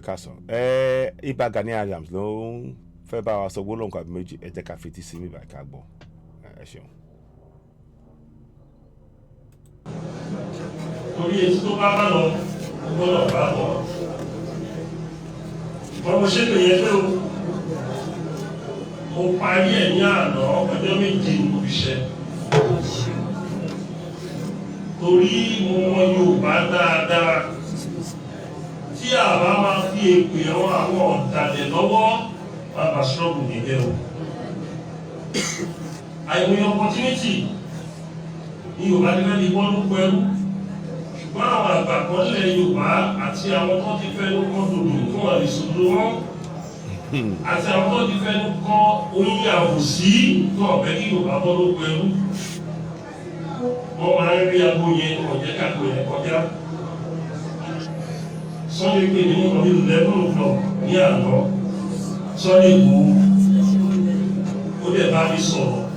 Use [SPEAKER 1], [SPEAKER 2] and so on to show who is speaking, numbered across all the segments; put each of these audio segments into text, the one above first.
[SPEAKER 1] káàsán. Ìbà Gani Adams ló ń fẹ́ bá wa sọ gbólóhùn kan àbí méjì, ẹ jẹ́ ká fetí sí mi báyìí ká gbọ́. Ẹ ṣeun.
[SPEAKER 2] Torí etí tó bá bá lọ gbọ́dọ̀ bá bọ̀. Ọmọ ṣépè yẹn pé o parí ẹ̀ ní àná ọjọ́ méje ní ibiṣẹ́. Torí mo mọ Yorùbá dáadáa. Tí àbá máa fi èpè àwọn ọ̀dàlẹ̀ lọ́wọ́ bàbá ṣọ́ọ̀bù nílẹ̀ o. Àìmọye opportunity ní Yorùbá nílẹ̀ ní wọ́n ló pẹ́rú. Ṣùgbọ́n àwọn àgbà kan nílẹ̀ Yorùbá àti àwọn tó ti fẹ́ ló kọ́ dòdò fún àlèsòdò wọn. Àti àwọn tó ti fẹ́ ló kọ́ oyin àbòsí tó ọ̀bẹ kí Yorùbá bọ́ ló pẹ́rú. Wọ́n máa ń rí aago yẹn ọ̀jẹ́ káàkó yẹn kọjá. Sunday pé ní ọdún 11 o'clock ní àná Sunday kú ó dẹ̀ bá mi sọ̀rọ̀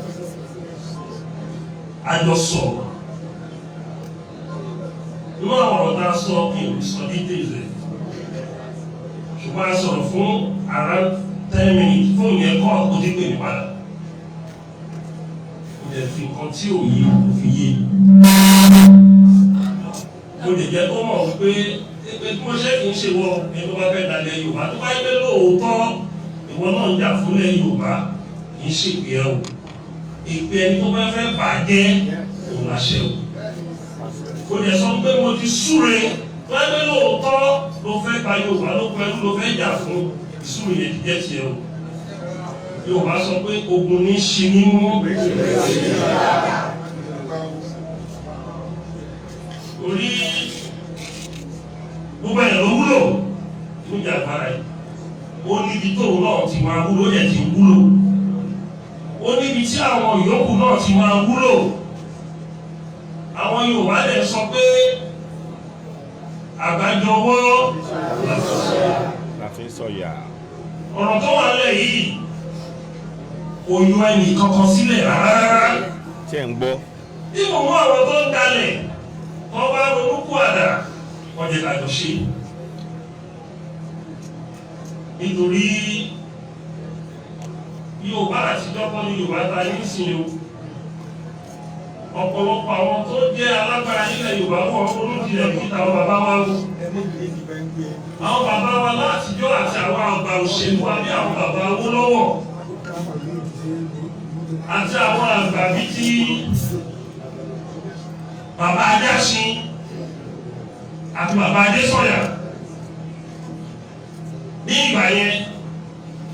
[SPEAKER 2] àjọ sọ̀rọ̀ nínú àwọn ọ̀rọ̀ tá a sọ kí n sọ details rẹ̀ ṣùgbọ́n a sọ̀rọ̀ fún around 10 minutes fún ìyẹn kọ́ ó dé pè mí padà ó dẹ̀ fi nǹkan tí ò yí ó fi yé mo lè jẹ́ kó mọ̀ wípé pé tí mo ṣe kì í ṣe wọ ẹni tó bá fẹ́ dalẹ̀ Yorùbá tó bá yẹ pé lóòótọ́ ìwọ náà ń jà fúnlẹ̀ Yorùbá kì í ṣe ìpè ẹ̀ o ìpè ẹni tó bá fẹ́ bàjẹ́ òun láṣẹ o kò dẹ̀ sọ pé mo ti súre tó yẹ pé lóòótọ́ ló fẹ́ gba Yorùbá ló pẹ́lú ló fẹ́ jà fún ìsúre yẹn ti jẹ́ tiẹ̀ o Yorùbá sọ pé ogun ní ṣi ní mú orí gbogbo ẹ̀ ló wúlò ní ìjàgbára yìí ó níbi tóun náà ti máa wúlò ẹ̀ ti wúlò ó níbi tí àwọn ìyókù náà ti máa wúlò àwọn Yorùbá lè sọ pé àgbájọwọ́
[SPEAKER 1] láti sọ̀yà
[SPEAKER 2] ọ̀rọ̀ tó wà lẹ̀ yìí kò yọ ẹnì kankan sílẹ̀ rárá
[SPEAKER 1] tí ẹ̀ ń gbọ́.
[SPEAKER 2] bí mo mú àwọn tó ń dalẹ̀ tó bá ronúkú àdá wọ́n jẹ́ kájọ ṣe nítorí Yorùbá àtijọ́ kọ́ ní Yorùbá ta ní ìsìn o ọ̀pọ̀lọpọ̀ àwọn tó jẹ́ alágbára nílẹ̀ Yorùbá wọn olójìlẹ̀ níta àwọn bàbá wa wò àwọn bàbá wa látijọ́ àti àwọn àgbà òṣèlú wa bí àwọn bàbá Awólọ́wọ̀ àti àwọn àgbà bí tí bàbá Ajásin àti bàbá Adésọ̀yà ní ìgbà yẹn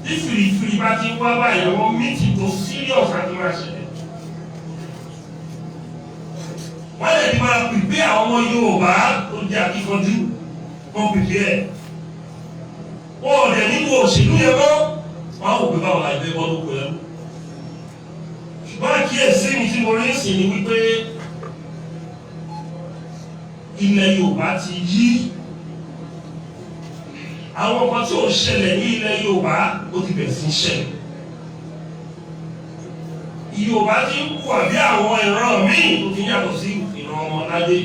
[SPEAKER 2] tí fìrìfìrì bá ti wá báyìí wọ́n mítì tó serious àti máa ṣẹlẹ̀ wọ́n lè ti máa pìpé àwọn ọmọ Yorùbá tó jẹ́ akíkanjú wọ́n pìpé ẹ̀ wọ́n ọ̀dẹ̀ nínú òṣèlú yẹn mọ́ wọ́n á wò pé báwọn láì fẹ́ bọ́ lóko ẹ̀rú ṣùgbọ́n àkíyèsí mi tí mo rí sí ni wípé ilẹ̀ Yorùbá ti yí àwọn ọkọ̀ tí ó ṣẹlẹ̀ ní ilẹ̀ Yorùbá ó ti bẹ̀rẹ̀ sí ṣẹlẹ̀ Yorùbá ti ń kú àbí àwọn ìran míì tó ti yàtọ̀ sí ìran ọmọládé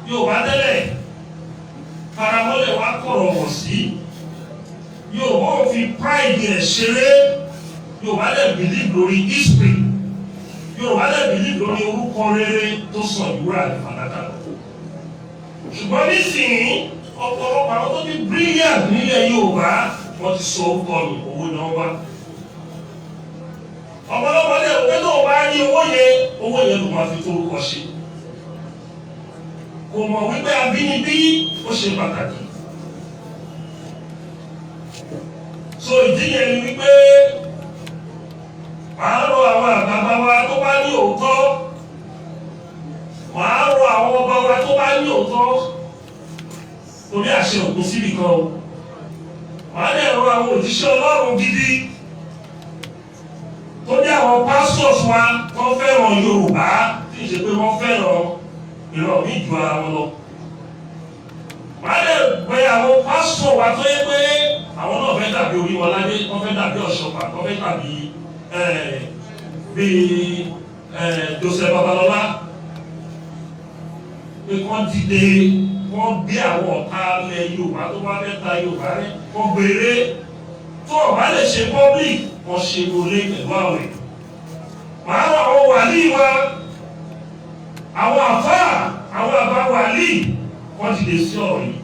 [SPEAKER 2] Yorùbá tẹ́lẹ̀ faramọ́lẹ̀ wá kọ̀rọ̀ wọ̀ sí Yorùbá ò fi pride ẹ̀ ṣeré Yorùbá lè believe lórí history Yorùbá lè believe lórí orúkọ rere tó sọ ìwúrà àti fàdákà lọ ṣùgbọ́n nísìnyí ọ̀pọ̀lọpọ̀ àwọn tó ti brilliant nílẹ̀ Yorùbá wọ́n ti sọ orúkọ nù owó náà wá ọ̀pọ̀lọpọ̀ lè wọ́n tó bá ní owó yẹn ló máa fi torúkọ ṣe kò mọ̀ wípé abínibí ó ṣe pàtàkì so ìdí yẹn ni wípé màá rọ àwọn àgbàgbà wa tó bá ní òótọ́ màá rọ àwọn ọba wa tó bá ní òótọ́ torí àṣẹ òkun síbì kan o màá dẹ̀ rọ àwọn òjíṣẹ́ Ọlọ́run gidi tó ní àwọn pastors wa wọ́n fẹ́ràn Yorùbá tí ì ṣe pé wọ́n fẹ́ràn ìran mi ju ara wọn lọ màá dẹ̀ gbé àwọn pastor wa tó yẹ pé àwọn náà fẹ́ dàbí Orímọládé wọ́n fẹ́ dàbí Ọ̀ṣọ́fà wọ́n fẹ́ dàbí bíi Joseph Babalọlá pé pé kán dìde wọ́n gbé àwọn ọ̀tá ilẹ̀ Yorùbá tó bá fẹ́ ta Yorùbá rẹ̀ wọ́n gbére tó ọ̀bá lè ṣe public wọ́n ṣe lólé pẹ̀lú àwẹ̀. Màá rọ àwọn wàlíì wa àwọn àfáà àwọn àbá wàlíì wọ́n dìde sí ọ̀rọ̀ yìí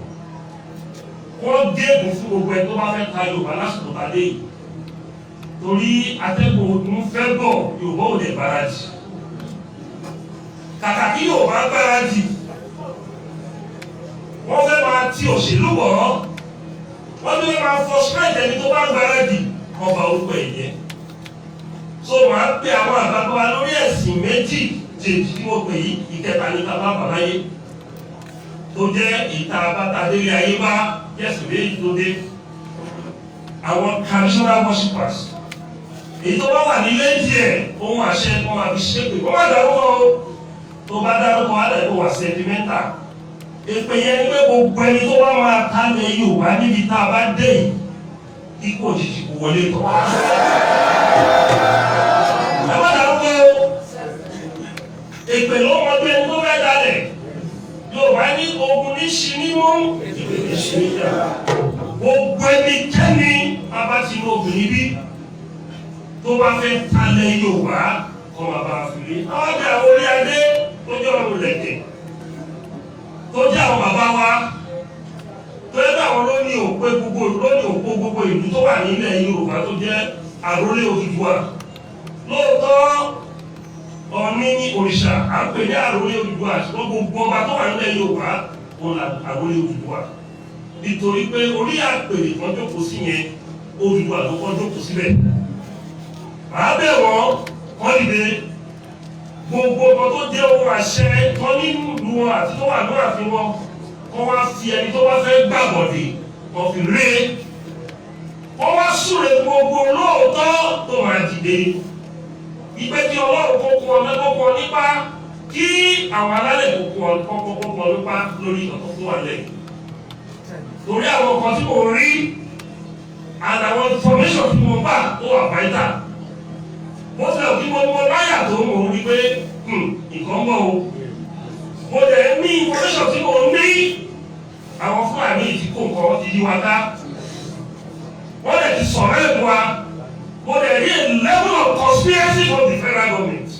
[SPEAKER 2] wọ́n gégùn fún gbogbo ẹ̀ tó bá fẹ́ ta Yorùbá lásìkò tàdé yìí torí atẹ́gùn ogun fẹ́ bọ̀ Yorùbá ò lè gbáradì kàkà kí Yorùbá gbáradì wọ́n fẹ́ máa ti òṣèlú bọ̀ wọ́n fẹ́ máa frustrate ẹni tó bá gbáradì wọ́n bá orúkọ ẹ̀ jẹ́. So màá pe àwọn àgbàgbọ́ wa lórí ẹ̀sìn méjì jèjì tí mo pè yí ìkẹta ní ká bá bàbáyé tó jẹ́ ìta bàtàdélé ayé bá yẹ̀sùn méjì tó dé àwọn traditional worshippers èyí tó bá wà nílé díẹ̀ ohun àṣẹ kan máa fi ṣépè kó má dárúkọ o tó bá dárúkọ alẹ́ tó wà sentimental èpè yẹn ni pé gbogbo ẹni tó bá máa ta lé Yorùbá níbi tá a bá dé yìí ikú òjijì kò wọlé tọ̀. ẹ má dárúkọ o èpè ló mọ bí ẹni tó fẹ́ dalẹ̀ Yorùbá ní ogun ní ṣi mímú ìpè ní ṣi níjà gbogbo ẹnikẹ́ni abátinú obìnrin bí tó bá fẹ́ talẹ̀ Yorùbá kọ́ máa bá a fi rí. Àwọn àgbẹ̀ àwọn orí adé tó jẹ́ ọ̀run lẹ̀kẹ̀ tó jẹ́ àwọn bàbá wa tó yẹ àwọn lóní òpó gbogbo ìlú tó wà nílẹ̀ Yorùbá tó jẹ́ àrólé Odùduwà. Lóòótọ́ Ọ̀ọ̀ni ní òrìṣà à ń pè ní àrólé Odùduwà ṣùgbọ́n gbogbo ọba tó wà nílẹ̀ Yorùbá wọn là àrólé Odùduwà nítorí pé orí àpèrè kan jókòó sí yẹn Odùduwà ló kọ́ jókòó síbẹ̀. Màá bẹ̀ wọ́n dìde gbogbo ọmọ tó jẹ́ ohun àṣẹ wọn nínú ìlú wọn àti tó wà ní ààfin wọn wọ́n wá fi ẹni tó bá fẹ́ gbàbọ̀dé wọ́n fi ré wọ́n wá súre gbogbo lóòótọ́ tó máa dìde ìgbẹ́ tí Ọlọ́run kókó ọmọkókó nípa kí àwọn alálẹ̀ kókó nípa lórí ọ̀tọ̀ tó wà lẹ́yìn torí àwọn kan tí mo rí àtàwọn information tí mo bá tó wà báyìí mo tẹ òkú mo láyà tó mò ń rí pé nǹkan mọ́ o mo dẹ̀ ní information tí mo ní àwọn Fúlàní ìdíkò nǹkan ti yí wa ká wọ́n dẹ̀ ti sọ̀rọ̀ ẹ̀ wa mo dẹ̀ rí a level of conspiracy from the federal government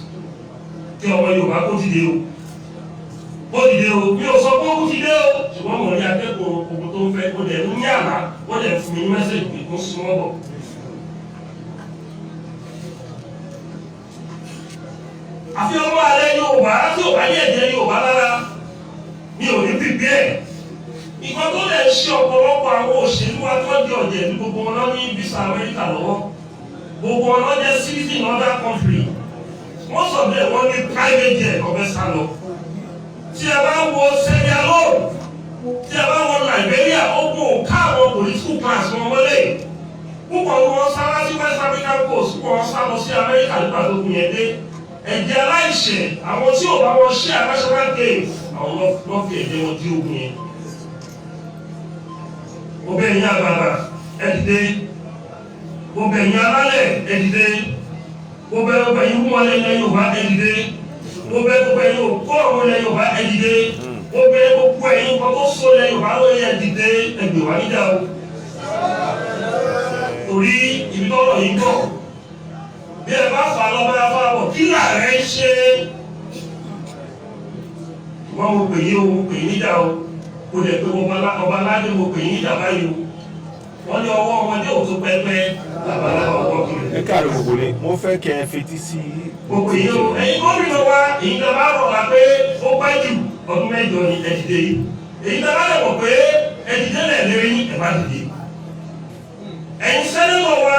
[SPEAKER 2] kí ọmọ Yorùbá kó dìde o mi ò sọ pé ó dìde o ṣùgbọ́n mo rí akẹ́kọ̀ọ́ ogun tó ń fẹ́ mo dẹ̀ ní àlá wọ́n dẹ̀ fún mi ní mẹ́sẹ̀gì pé kó súnmọ́ bọ̀. Àfi ọmọ alẹ́ Yorùbá tí ò bá ní ẹ̀jẹ̀ Yorùbá lára mi ò ní bíbí ẹ̀. Ìkan tó lè ṣe ọ̀pọ̀lọpọ̀ àwọn òṣèlú atọ́jú ọ̀jẹ̀ ní gbogbo wọn ní visa Amẹ́ríkà lọ́wọ́. Gbogbo wọn jẹ́ citizen in other country. Most of them wọ́n ní private jet ọ̀fẹ́ sá lọ. Tí ẹ bá wo Sierra Leone, tí ẹ bá wo Liberia, ó kó káàwọn political class wọn wọlé. Púpọ̀ ni wọ́n sá láti West African coast, púpọ̀ wọn sá lọ sí Amẹ́ríkà nígbà tó kún yẹn dé. Ẹ̀jẹ̀ aláìṣẹ̀ àwọn tí ò bá wọn ṣe national games àwọn lọ́ fi ẹ̀jẹ̀ wọn dí ogun yẹn. Gbogbo ẹ̀yin àgbààgbà ẹ dìde, gbogbo ẹ̀yin alálẹ̀ ẹ dìde, gbogbo ẹ̀yin wọlé ilẹ̀ Yorùbá ẹ dìde, gbogbo ẹ̀yin òkú ọ̀run ilẹ̀ Yorùbá ẹ dìde, gbogbo ẹ̀yin nǹkan tó so ilẹ̀ Yorùbá ló yẹ dìde ẹgbẹ̀ wá níjà o. Torí ibi tọ́rọ̀ yìí bọ̀ bí ẹ bá fà lọ́wọ́ ẹ fà bọ̀ kí làárẹ̀ ń ṣe. Wọ́n mo pè yín o, mo pè yín níjà o, kò dẹ̀ pé ọba aládé mo pè yín níjà báyìí o. Wọ́n ní ọwọ́ ọmọdé ò tó pẹ́pẹ́ làbálàbà ọwọ́ kiri.
[SPEAKER 1] Ẹ káàárọ̀ gbogbo ni mo fẹ́ kẹ́ ẹ fetí sí.
[SPEAKER 2] Mo pè yín o, ẹ̀yin gómìnà wa èyí tó bá rọ̀ wá pé ó pẹ́ jù ọdún mẹ́jọ ni ẹ dìde yìí. Èyí tó bá lẹ̀ wọ̀ pé ẹ dìde lẹ̀ lérí ẹ̀ má dìde. Ẹ̀yin sẹ́nẹ́tọ̀ wa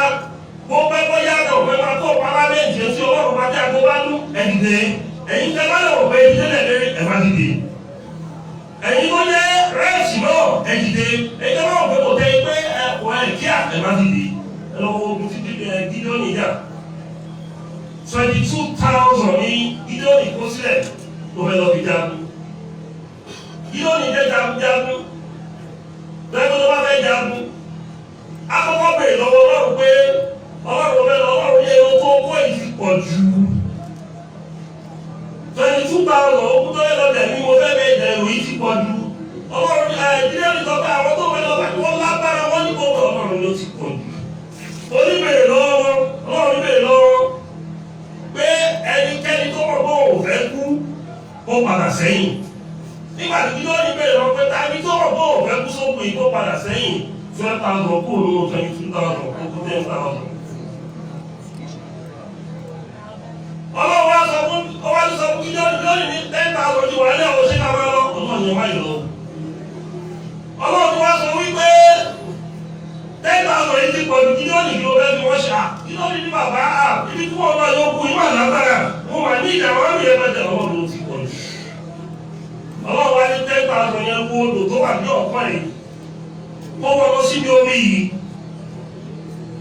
[SPEAKER 2] bó pẹ́ bó yàtọ̀ pé máa tó pálámẹ́ǹtì tí Ọlọ́run bá dé àgbo bá lú ẹ dìde. Ẹ̀yin tó bá lẹ̀ wọ̀ pé ẹ dìde lẹ̀ lérí ẹ̀ má dìde. Ẹ̀yin tó jẹ́ rẹ́ẹ̀sì náà ẹ dìde. Ẹ̀yin tó bá wọ̀ pé kò tẹ́ pé ẹ̀kọ́ ẹ̀ kíá ẹ̀ má dìde. Ẹ lọ wo ogun tí Gideon jà. 22,000 ní Gideon kó sílẹ̀ tó fẹ́ lọ fi jagun. Gideon jẹ́ jagun. Bẹ́ẹ̀ tó bá fẹ́ jagun. Akọ́kọ́ bèèrè lọ́wọ́ Ọlọ́run pé Ọlọ́run fẹ́ lọ Ọlọ́run yẹ ohun tó kó èyí pọ̀ jù. 22,000 ogun tó yẹ lọ tẹ̀ ní mo fẹ́ bẹ́ẹ̀ jẹ́ ìròyìn nígbà tí kí ló ní bẹ̀rẹ̀ lọ pé tàbí tó rọ̀ bó òfẹ́ kú sókùn ìkó padà sẹ́yìn 12,000 kó lówó 22,000 kó kú 10,000. ọlọ́run wá sọ fún kí lónìí ní 10,000 ti wà ní àwọn òṣèlú àwọn lọ ọlọ́run ni wáyé lọ. ọlọ́run wá sọ wípé 10,000 yìí ti pọ̀ jù kí lónìí kí ló fẹ́ fi wọ́n ṣá kí lónìí ní bàbá ibi tí wọ́n bá yọ kú ìwà lágbára mo wà ní ìdààmú àmì ẹ̀mẹ́tẹ̀ ọlọ́run ti pọ̀ jù. ọlọ́run wá ní 10,000 yẹn kú odò tó wà ní ọ̀pọ̀ yìí kó wọ́n lọ síbi omi yìí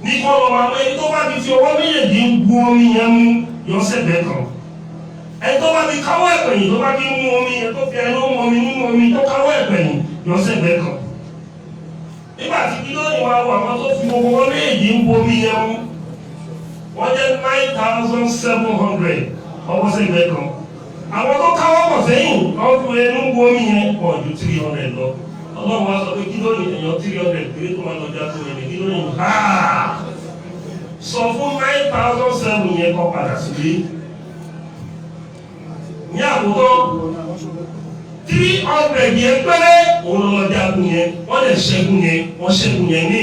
[SPEAKER 2] ní kọ́ lọ́wọ́ àwọn ẹni tó bá ti fi ọwọ́ méjèèjì ń bu omi yẹn mú yọ sẹ́gbẹ̀ẹ́ kan ẹni tó bá ti káwọ́ ẹ̀pẹ̀yìn tó bá ti mú omi yẹn tó fi ẹnu mú omi nínú omi tó káwọ́ ẹ̀pẹ̀yìn yọ sẹ́gbẹ̀ẹ́ kan nígbà tí kí lóyìn wa wọ àwọn tó fi gbogbo wọn méjèèjì ń bu omi yẹn mú wọ́n jẹ́ 9,700 ọwọ́ sẹ́gbẹ̀ẹ́ kan àwọn tó káwọ́ pọ̀ sẹ́yìn wọ́n fi ẹnu bu omi yẹn pọ̀ ju 300 lọ ọlọ́run wa sọ pé kí lóyìn èèyàn 300 péré tó máa lọ já tó yẹn kí lóyìn sọ fún 9,007 yẹn kọ padà sílé ní àkótọ́ 300 yẹn pẹ́rẹ́ òun lọ jagun yẹn wọ́n lè ṣẹ́gun yẹn wọ́n ṣẹ́gun yẹn ní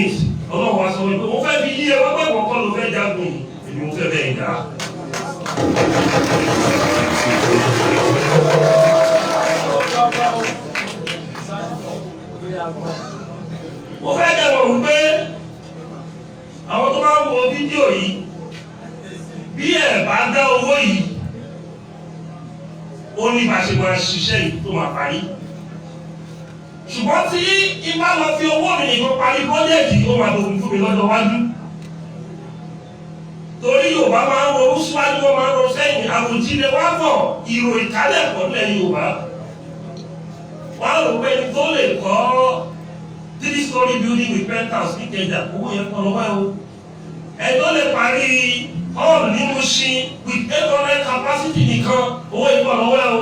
[SPEAKER 2] ọlọ́run wa sọ pé mo fẹ́ fi yí ẹ wọ́n pẹ́ kọ́kọ́ ló fẹ́ jagun yìí èmi mo fẹ́ bẹ́ẹ̀ dá. mo fẹ́ jẹ́ wọ̀n wípé àwọn tó bá ń wo fídíò yìí bí ẹ̀ bá dá owó yìí ó ní bá ṣe máa ṣiṣẹ́ yìí tó máa parí ṣùgbọ́n tí ibà lọ fi owó mi nìkan parí bọ́jẹ̀tì ó máa dogun fún mi lọ́jọ́ wájú torí Yorùbá máa ń ronú síwájú wọn máa ń ronú sẹ́yìn àròjinlẹ̀ wá bọ̀ ìrò ìkálẹ̀ pọ̀ nílẹ̀ Yorùbá wọ́n á rò pé tó lè kọ́ 3-story building with penthouse ní Ìkẹjà owó yẹn kọ́ lọ́wọ́ ẹ̀ o ẹ̀tọ́ lè parí hall ní Mushin with 800 capacity nìkan owó yẹn kọ́ lọ́wọ́ ẹ̀ o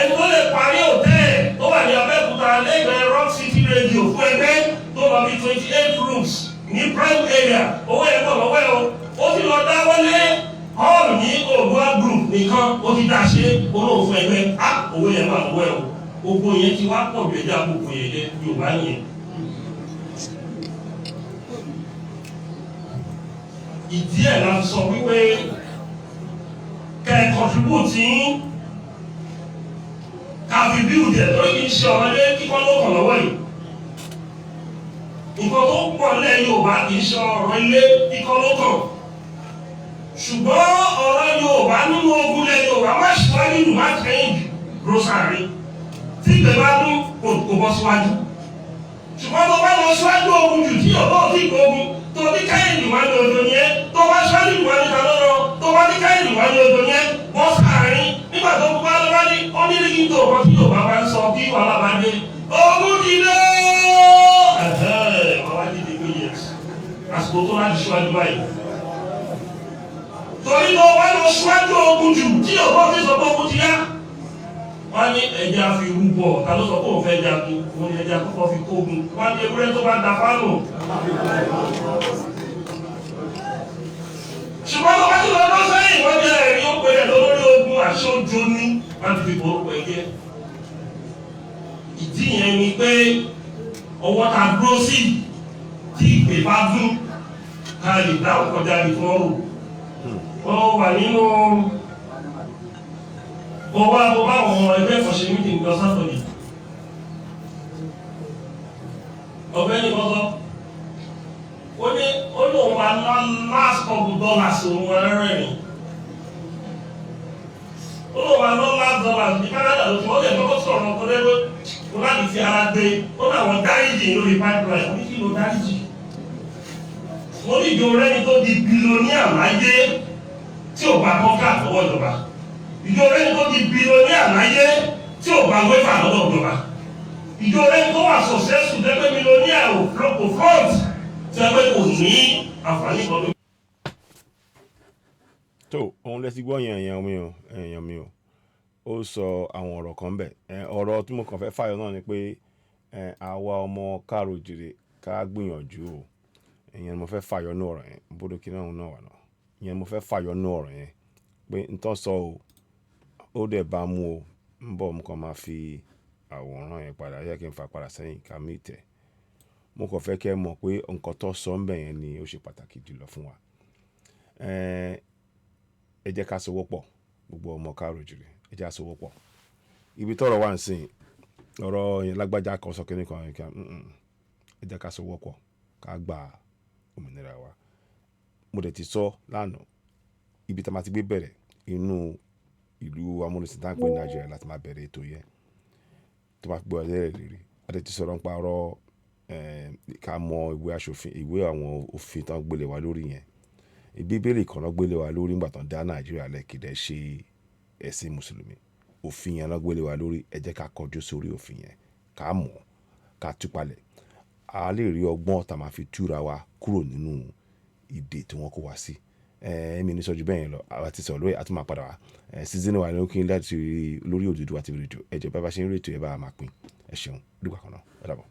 [SPEAKER 2] ẹ̀tọ́ lè parí hòtẹ́ẹ̀ tó wà ní Abẹ́òkúta lẹ́gbẹ̀ẹ́ Rock City Radio fún ẹgbẹ́ tó lọ bí 28 rooms ní prime area owó yẹn kọ́ lọ́wọ́ ẹ̀ o ó ti lọ dáwọ́lé hall ní Oòduà group nìkan ó ti dá ṣe olóòfin ẹgbẹ́ owó yẹn wà lọ́wọ́ ẹ̀ o gbogbo yẹn ti wá pọ̀ jù ẹja gbogbo yẹn jẹ́ Yorùbá yẹn. ìdí ẹ̀ la sọ wípé kẹ́ ẹ̀ contribute yín ká fi build ẹ̀ lórí kì í ṣe ọ̀rọ̀ ilé kíkọ́ ló kàn lọ́wọ́ yìí nǹkan tó pọ̀ lẹ́ Yorùbá kì í ṣe ọ̀rọ̀ ilé kíkọ́ ló kàn ṣùgbọ́n ọ̀rọ̀ Yorùbá nínú ogun lẹ́ Yorùbá má ṣíwájú ìlú má kẹ́yìn jù rosary tí ìgbẹ́ bá dún kò bọ́ síwájú ṣùgbọ́n tó bá lọ síwájú ogun jù tí Yorùbá ò tí ì gbógun tó ní káyìn ìwádìí odò yẹn tó bá ṣáájú ìwádìí kan lọ́rọ̀ tó bá ní káyìn ìwádìí odò yẹn bọ́ sáàrin nígbà tó bá lọ́wọ́ ní ọ́nìlẹ́gì tó ọkọ̀ tí Yorùbá bá ń sọ bí wàhálà bá dé ogun ti dé wàhálà ti dé pé yẹn àsìkò tó láti ṣíwájú báyìí torí tó wá lọ síwájú ogun jù tí Yorùbá fi sọ pé ogun ti yá wọ́n ní ẹja fi rúbọ̀ ta ló sọ pé òun fẹ́ jagun wọ́n ní ẹja kọ́kọ́ fi kógun wọ́n ní ewúrẹ́ tó bá da fánù. ṣùgbọ́n tó bá ti lọ lọ́sẹ̀yìn wọ́n jẹ́ ẹ̀rí ó pè é lórí ogun àṣojú ní wọ́n ti fi borúkọ ẹ̀jẹ̀. ìdí yẹn ni pé ọwọ́ ta dúró sí tí ìpè bá dún ká lè dá ọkọjá ní fọ́ọ̀rù. wọ́n wà nínú ọwọ́ àbúrò àwọn ẹgbẹ́ ìfọ̀ṣẹ́ meeting lọ sátọ̀dì ọ̀gbẹ́ni kọ́kọ́ ó lóun wà last couple dollars òun ẹ̀rẹ́rìn ó lóun wà last dollars ní Canada ló ti wọ́n lè kọ́kọ́ sọ̀rọ̀ ọkọ̀ lẹ́gbẹ́ kó láti fi ara gbé ó láwọn dáríjì lórí pipeline ní kí ló dáríjì mo ní ìjọ rẹ́ni tó di bílíọ̀nìà láyé tí ò bá kọ́ńtà lọ́wọ́ ìjọba ìjọ rẹ̀ tó di bílíọ̀nìà láyé tí ò bá wẹ́fà lọ́dọ̀ ìjọba ìjọ rẹ̀ tó wà successful dẹ́gbẹ́ bílíọ̀nìà ò front tí ẹgbẹ́ kò ní àǹfààní kan ló.
[SPEAKER 1] tó òun lẹ́sí gbọ́ yẹn èèyàn mi o ó sọ àwọn ọ̀rọ̀ kan bẹ̀ ọ̀rọ̀ tí mo kàn fẹ́ fàyọ náà ni pé àwa ọmọ káàró òjìrè ká gbìyànjú o ìyẹn ni mo fẹ́ fàyọ ní ọ̀rọ̀ yẹn bódò kí náà wà náà ìyẹn ni mo fẹ́ fàyọ ní ọ̀rọ̀ yẹn pé n tán sọ o ó dẹ̀ bá mú o ń bọ̀ mo kàn máa fi àwòrán yẹn padà, yẹ kí n fa padà sẹ́yìn ká mí tẹ̀. Mo kàn fẹ́ kẹ́ ẹ mọ̀ pé nǹkan tó sọ ń bẹ̀ yẹn ni ó ṣe pàtàkì jùlọ fún wa. Ẹ jẹ́ ká sowọ́pọ̀ gbogbo ọmọ káàrọ̀ òjìrè, ẹ jẹ́ ká sowọ́pọ̀. Ibi tọ́rọ̀ wà ń sìn, ọ̀rọ̀ yẹn lágbájá kan sọ kíní kan kan, ẹ jẹ́ ká sowọ́pọ̀ ká gba òmìnira wa. Mo dẹ̀ ti sọ lánàá, ibi tí a máa ti gbé bẹ̀rẹ̀ inú ìlú amúnisìn tá ń pè Nàìjíríà láti máa bẹ̀rẹ̀ ètò yẹn tó bá gbọ́ ẹlẹ́rìí rere. A dẹ̀ ti sọ̀rọ̀ nípa ọ̀rọ̀ ká mọ ìwé aṣòfin, ìwé àwọn òfin tó ń gbélé wa lórí yẹn. Bíbélì kan ló gbélé wa lórí nígbà tó ń dá Nàìjíríà lẹ̀ kì í dẹ̀ ṣe ẹ̀sìn mùsùlùmí. Òfin yẹn ló gbélé wa lórí, ẹ jẹ́ ká kọjú sórí òfin yẹn ká mọ̀ ká túpalẹ̀. A lè rí ọgbọ́n tá máa fi túra wa kúrò nínú ìdè tí wọ́n kó wa sí. Èmi ní sọ́jú bẹ́ẹ̀ yẹn lọ, àwa ti sọ̀rọ̀ lórí àti máa padà wá. Season wa ló kí n láti lórí Odùduwà TV rédíò. Ẹ jẹ́ bá ṣe ń rétò ẹ bá máa pín. Ẹ ṣeun, dìgbà kan náà, ó dàbọ̀.